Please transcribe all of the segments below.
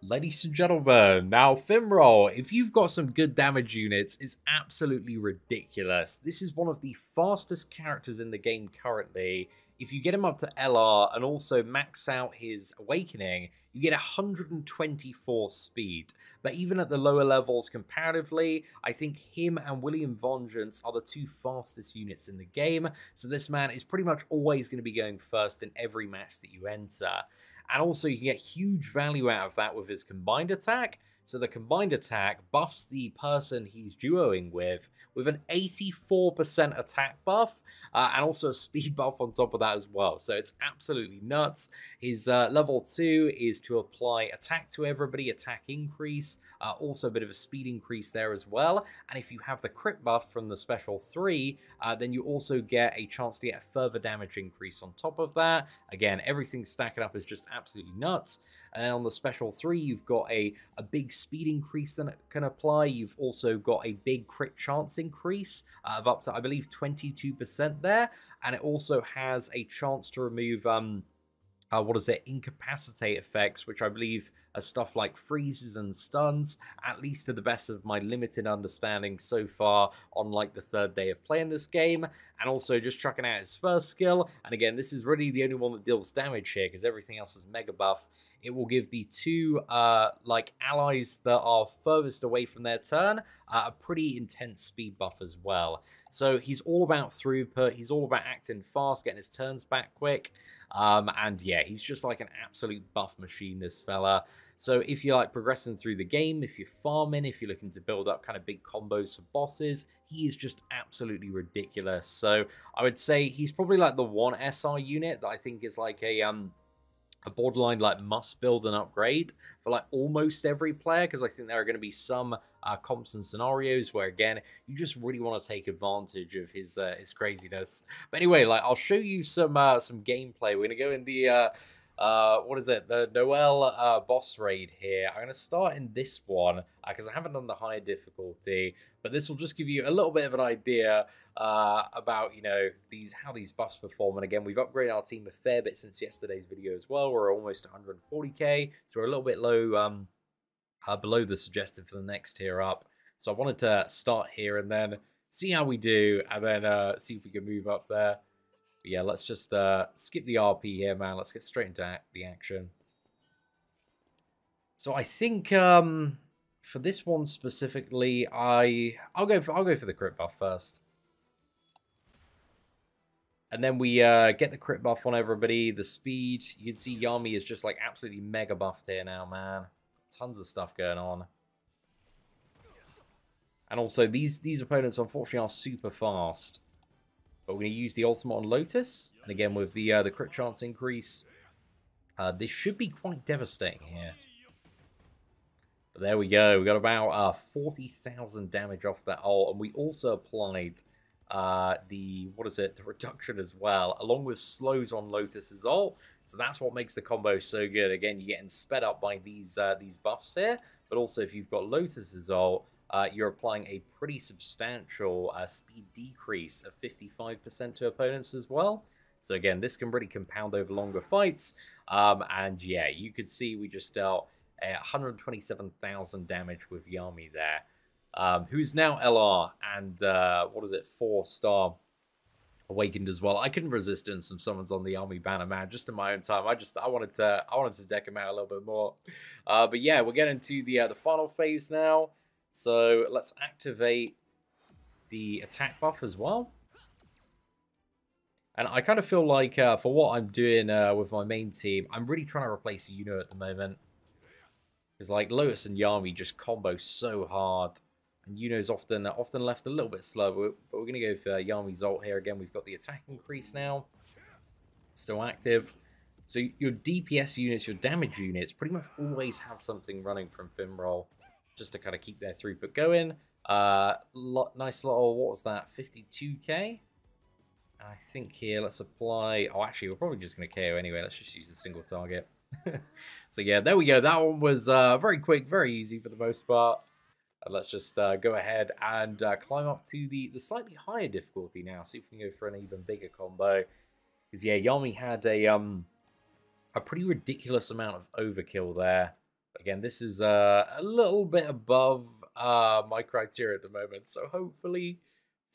Ladies and gentlemen, now Fimroll, if you've got some good damage units, it's absolutely ridiculous. This is one of the fastest characters in the game currently. If you get him up to LR and also max out his Awakening, you get 124 speed. But even at the lower levels comparatively, I think him and William Vengeance are the two fastest units in the game. So this man is pretty much always going to be going first in every match that you enter. And also you can get huge value out of that with his combined attack. So the combined attack buffs the person he's duoing with an 84% attack buff and also a speed buff on top of that as well. So it's absolutely nuts. His level 2 is to apply attack to everybody, attack increase, also a bit of a speed increase there as well. And if you have the crit buff from the special 3, then you also get a chance to get a further damage increase on top of that. Again, everything stacking up is just absolutely nuts. And then on the special 3, you've got a big speed increase that it can apply. You've also got a big crit chance increase of up to, I believe, 22% there. And it also has a chance to remove incapacitate effects, which I believe are stuff like freezes and stuns, at least to the best of my limited understanding so far on like the third day of playing this game. And also just chucking out his first skill, and again, this is really the only one that deals damage here because everything else is mega buff. It will give the two allies that are furthest away from their turn a pretty intense speed buff as well. So he's all about throughput, he's all about acting fast, getting his turns back quick. And yeah, he's just like an absolute buff machine, this fella. So if you're like progressing through the game, if you're farming, if you're looking to build up kind of big combos for bosses, he is just absolutely ridiculous. So I would say he's probably like the one SR unit that I think is like a borderline like must build and upgrade for like almost every player, because I think there are going to be some comps and scenarios where again you just really want to take advantage of his craziness. But anyway, like I'll show you some gameplay. We're gonna go in the the Noel boss raid here. I'm going to start in this one because I haven't done the higher difficulty, but this will just give you a little bit of an idea about, you know, how these buffs perform. And again, we've upgraded our team a fair bit since yesterday's video as well. We're almost 140k, so we're a little bit low below the suggested for the next tier up. So I wanted to start here and then see how we do, and then see if we can move up there. But yeah, let's just skip the RP here, man. Let's get straight into the action. So I think for this one specifically, I'll go for the crit buff first. And then we get the crit buff on everybody, the speed. You can see Yami is just like absolutely mega buffed here now, man. Tons of stuff going on. And also these opponents unfortunately are super fast. But we're going to use the ultimate on Lotus. And again, with the crit chance increase, this should be quite devastating here. But there we go. We got about 40,000 damage off that ult. And we also applied the reduction as well, along with slows on Lotus's ult. So that's what makes the combo so good. Again, you're getting sped up by these buffs here. But also, if you've got Lotus's ult, you're applying a pretty substantial speed decrease of 55% to opponents as well. So again, this can really compound over longer fights. And yeah, you could see we just dealt 127,000 damage with Yami there, who's now LR and 4-star awakened as well. I couldn't resist doing some summons on the Yami banner, man, just in my own time. I wanted to deck him out a little bit more. But yeah, we're getting to the final phase now. So let's activate the attack buff as well. And I kind of feel like for what I'm doing with my main team, I'm really trying to replace Yuno at the moment. Because like Lotus and Yami just combo so hard. And Yuno's often left a little bit slow. But we're going to go for Yami's ult here. Again, we've got the attack increase now. Still active. So your DPS units, your damage units, pretty much always have something running from Fimroll, just to kind of keep their throughput going. Nice little, what was that, 52k? And I think here, let's apply, oh, actually, we're probably just going to KO anyway. Let's just use the single target. So yeah, there we go. That one was very quick, very easy for the most part. And let's just go ahead and climb up to the slightly higher difficulty now. See if we can go for an even bigger combo. Because yeah, Yami had a pretty ridiculous amount of overkill there. Again, this is a little bit above my criteria at the moment, so hopefully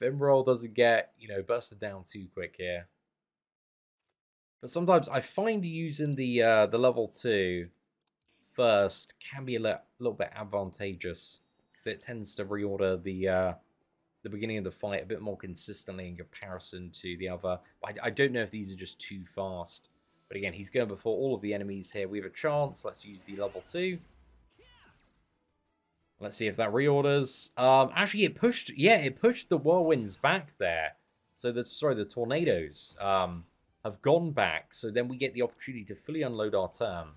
Finral doesn't get, busted down too quick here. But sometimes I find using the level 2 first can be a little bit advantageous because it tends to reorder the beginning of the fight a bit more consistently in comparison to the other. But I don't know if these are just too fast. But again, he's going before all of the enemies here. We have a chance. Let's use the level 2. Let's see if that reorders. Actually, it pushed the whirlwinds back there. So the tornadoes have gone back. So then we get the opportunity to fully unload our turn.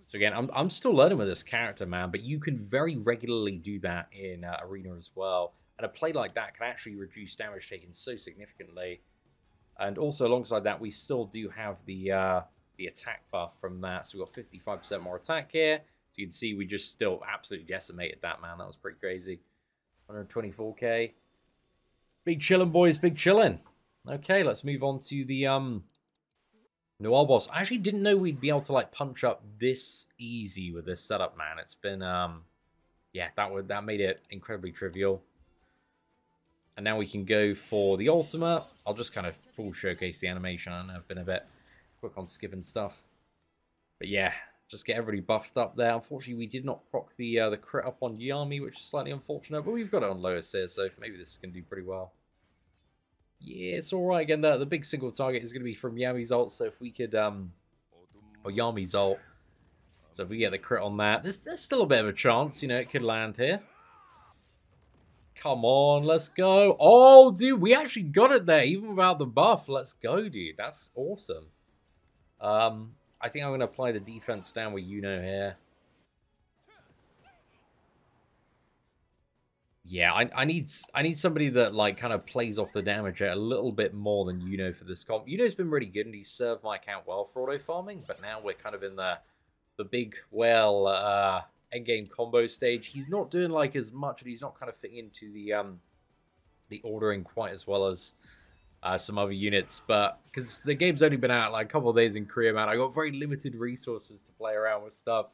So again, I'm still learning with this character, man, but you can very regularly do that in Arena as well. And a play like that can actually reduce damage taken so significantly. And also alongside that, we still do have the attack buff from that. So we've got 55% more attack here. So you can see we just still absolutely decimated that, man. That was pretty crazy. 124k. Big chillin', boys. Big chillin'. Okay, let's move on to the Noelle boss. I actually didn't know we'd be able to like punch up this easy with this setup, man. It's been yeah, that made it incredibly trivial. And now we can go for the ultimate. I'll just kind of full showcase the animation. I know I've been a bit quick on skipping stuff. But yeah, just get everybody buffed up there. Unfortunately, we did not proc the crit up on Yami, which is slightly unfortunate. But we've got it on Lois here, so maybe this is going to do pretty well. Yeah, it's all right. Again, the big single target is going to be from Yami's ult. So if we could, or Yami's ult. So if we get the crit on that, there's still a bit of a chance, it could land here. Come on, let's go. Oh, dude, we actually got it there, even without the buff. Let's go, dude. That's awesome. I think I'm going to apply the defense down with here. Yeah, I need somebody that like kind of plays off the damage a little bit more than for this comp. Has been really good and he's served my account well for auto farming, but now we're kind of in the big endgame combo stage. He's not doing like as much, and he's not kind of fitting into the ordering quite as well as some other units. But because the game's only been out like a couple of days in Korea, man, I got very limited resources to play around with stuff.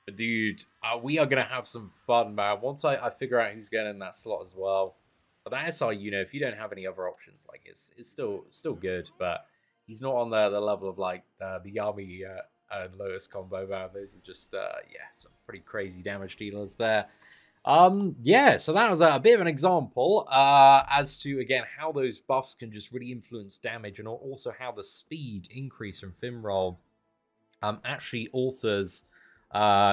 But dude, we are gonna have some fun, man. Once I figure out who's going in that slot as well. But that SR, if you don't have any other options, like it's still good. But he's not on the level of like the Yami and Lotus combo, man. Those are just yeah, some pretty crazy damage dealers there. Yeah, so that was a bit of an example as to again how those buffs can just really influence damage, and also how the speed increase from Finral actually alters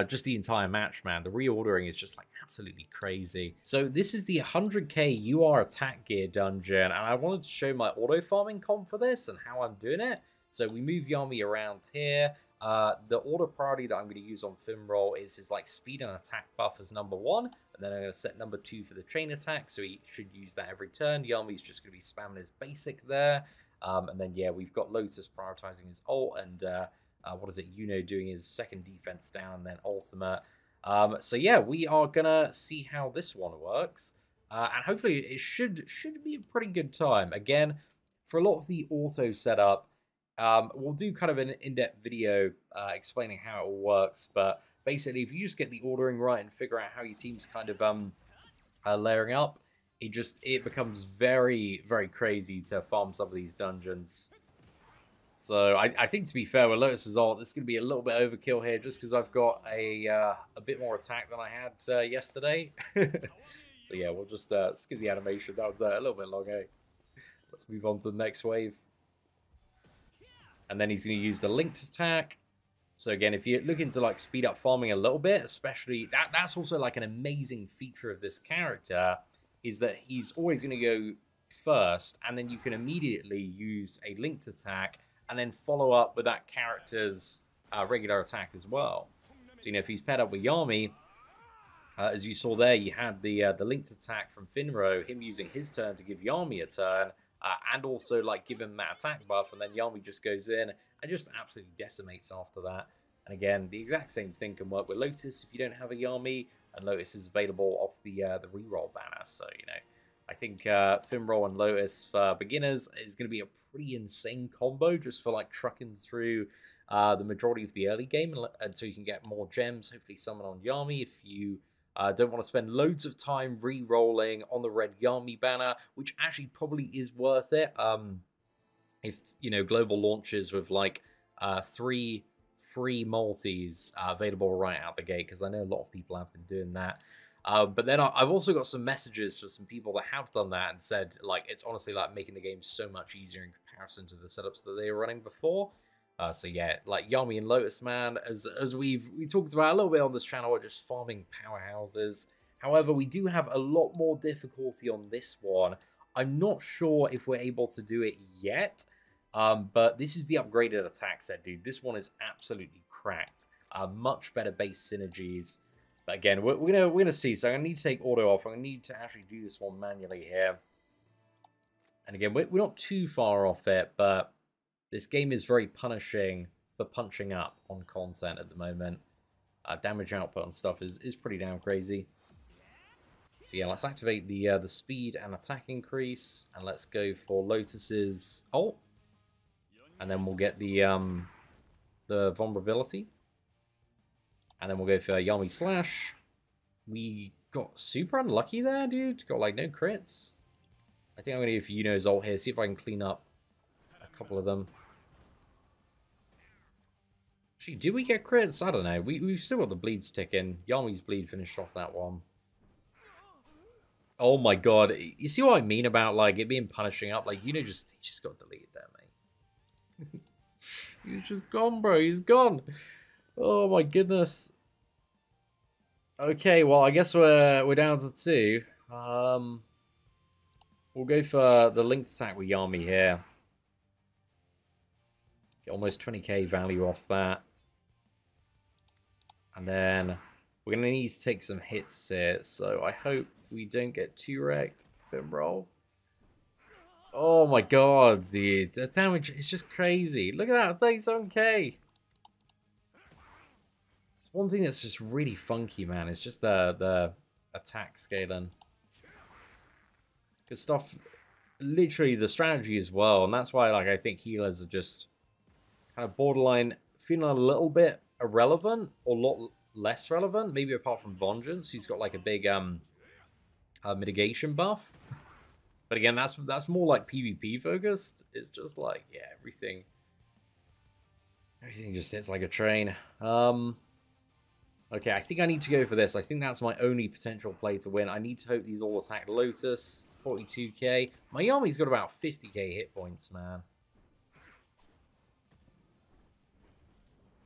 just the entire match, man. The reordering is just like absolutely crazy. So this is the 100k UR attack gear dungeon, and I wanted to show my auto farming comp for this and how I'm doing it. So we move Yami around here. The order priority that I'm going to use on Finral is his like speed and attack buff as number 1, and then I'm going to set number 2 for the chain attack, so he should use that every turn. Yami's just going to be spamming his basic there, and then yeah, we've got Lotus prioritizing his ult, and what is it, doing his second defense down, and then ultimate. So yeah, we are gonna see how this one works, and hopefully it should be a pretty good time. Again, for a lot of the auto setup, we'll do kind of an in-depth video explaining how it all works. But basically, if you just get the ordering right and figure out how your team's kind of layering up, it becomes very, very crazy to farm some of these dungeons. So I think, to be fair, with Lotus's ult, this is going to be a little bit overkill here, just because I've got a bit more attack than I had yesterday. So yeah, we'll just skip the animation. That was a little bit long, eh? Let's move on to the next wave. And then he's going to use the linked attack. So again, if you're looking to like speed up farming a little bit, especially that's also like an amazing feature of this character, is that he's always going to go first, and then you can immediately use a linked attack and then follow up with that character's regular attack as well. So, if he's paired up with Yami, as you saw there, you had the linked attack from Finral, him using his turn to give Yami a turn, and also like give him that attack buff, and then Yami just goes in and just absolutely decimates after that. And again, the exact same thing can work with Lotus if you don't have a Yami, and Lotus is available off the reroll banner. So, I think Finroll and Lotus for beginners is going to be a pretty insane combo just for like trucking through the majority of the early game until you can get more gems. Hopefully summon on Yami if you don't want to spend loads of time re-rolling on the red Yami banner, which actually probably is worth it. If, you know, global launches with like 3 free multis available right out the gate, because I know a lot of people have been doing that. But then I've also got some messages for some people that have done that and said, like, it's honestly like making the game so much easier in comparison to the setups that they were running before. So yeah, like Yami and Lotus, man, as we talked about a little bit on this channel, are just farming powerhouses. However, we do have a lot more difficulty on this one. I'm not sure if we're able to do it yet, but this is the upgraded attack set, dude. This one is absolutely cracked. Much better base synergies. But again, we're gonna see. So I'm gonna need to take auto off. I'm gonna need to actually do this one manually here. And again, we're not too far off it, but this game is very punishing for punching up on content at the moment. Damage output and stuff is pretty damn crazy. So yeah, let's activate the speed and attack increase, and let's go for Lotus's ult, and then we'll get the vulnerability, and then we'll go for Yami slash. We got super unlucky there, dude. Got like no crits. I think I'm gonna go for Yuno's ult here. See if I can clean up a couple of them. Actually, did we get crits? I don't know. We've still got the bleeds ticking. Yami's bleed finished off that one. Oh my god. You see what I mean about like it being punishing up? Like, he just got deleted there, mate. He's just gone, bro. He's gone. Oh my goodness. Okay, well, I guess we're down to 2. We'll go for the linked attack with Yami here. Get almost 20k value off that. And then we're going to need to take some hits here, so I hope we don't get too wrecked. Finroll. Oh my god, dude. The damage is just crazy. Look at that, 37k. It's one thing that's just really funky, man. It's just the attack scaling. Good stuff. Literally the strategy as well, and that's why like I think healers are just kind of borderline feeling a little bit irrelevant or a lot less relevant, maybe apart from Vengeance, who's got like a big mitigation buff. But again, that's more like PvP focused. It's just like, yeah, everything just hits like a train. Okay, I think I need to go for this. I think that's my only potential play to win. I need to hope these all attack Lotus. 42k. My Yami's got about 50k hit points, man.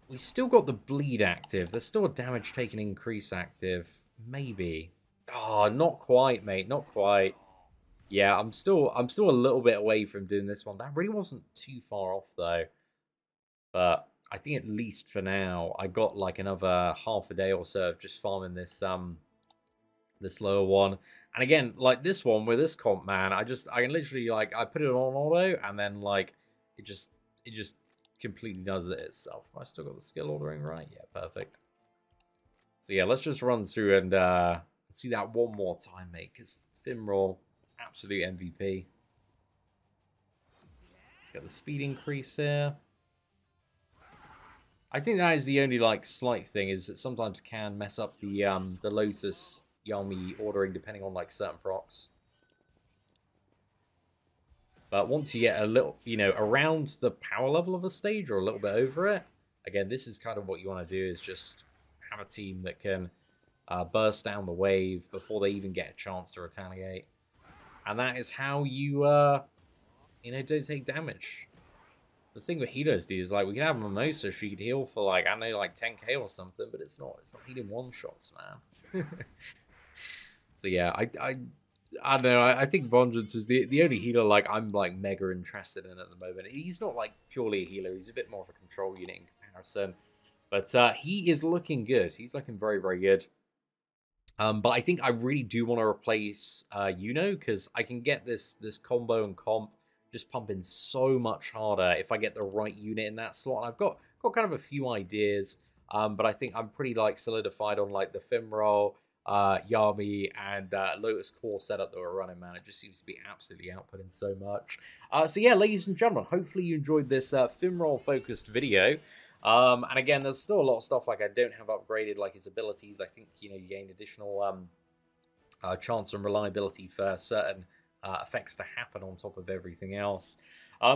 We still got the bleed active. There's still a damage taken increase active. Maybe. Oh, not quite, mate. Not quite. Yeah, I'm still a little bit away from doing this one. That really wasn't too far off though. But I think at least for now, I got like another half a day or so of just farming this this lower one. And again, like this one with this comp, man, I can literally like I put it on auto and then like it just completely does it itself. I still got the skill ordering right. Yeah, perfect. So yeah, let's just run through and see that one more time, mate, because Finroll, absolute MVP. Let's get the speed increase here. I think that is the only like slight thing, is that sometimes can mess up the Lotus Yami ordering depending on like certain procs. But once you get a little, you know, around the power level of a stage or a little bit over it, again, this is kind of what you want to do, is just have a team that can burst down the wave before they even get a chance to retaliate. And that is how you, you know, don't take damage. The thing with healers, dude, is like we can have Mimosa, she could heal for like, I don't know, like 10k or something, but it's not healing one shots, man. So yeah, I don't know. I think Vengeance is the only healer like I'm like mega interested in at the moment. He's not like purely a healer. He's a bit more of a control unit in comparison. But he is looking good. He's looking very, very good. But I think I really do want to replace Yuno, because I can get this combo and comp just pumping so much harder if I get the right unit in that slot. And I've got kind of a few ideas, but I think I'm pretty like solidified on like the Finroll. Yami and Lotus Core setup that we're running, man. It just seems to be absolutely outputting so much. So yeah, ladies and gentlemen, hopefully you enjoyed this Finral focused video. And again, there's still a lot of stuff like I don't have upgraded, like his abilities. I think, you know, you gain additional chance and reliability for certain effects to happen on top of everything else.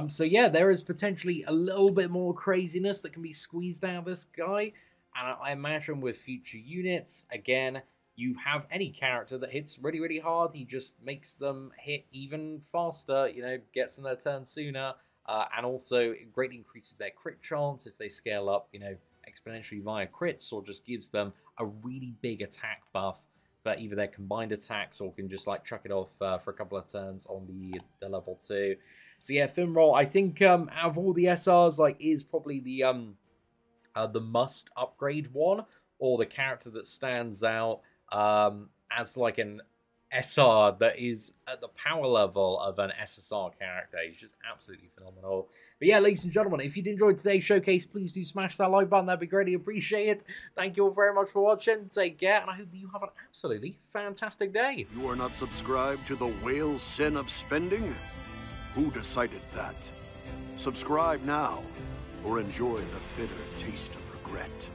So yeah, there is potentially a little bit more craziness that can be squeezed out of this guy. And I imagine with future units, again, you have any character that hits really, really hard, he just makes them hit even faster, you know, gets them their turn sooner, and also it greatly increases their crit chance if they scale up, you know, exponentially via crits, or just gives them a really big attack buff for either their combined attacks, or can just like chuck it off for a couple of turns on the level 2. So yeah, Finral, I think out of all the SRs, like, is probably the must upgrade one, or the character that stands out as like an SR that is at the power level of an SSR character. He's just absolutely phenomenal. But yeah, ladies and gentlemen, if you did enjoy today's showcase, please do smash that like button. That'd be greatly appreciated. Thank you all very much for watching. Take care, and I hope that you have an absolutely fantastic day. You are not subscribed to the whale sin of spending? Who decided that? Subscribe now, or enjoy the bitter taste of regret.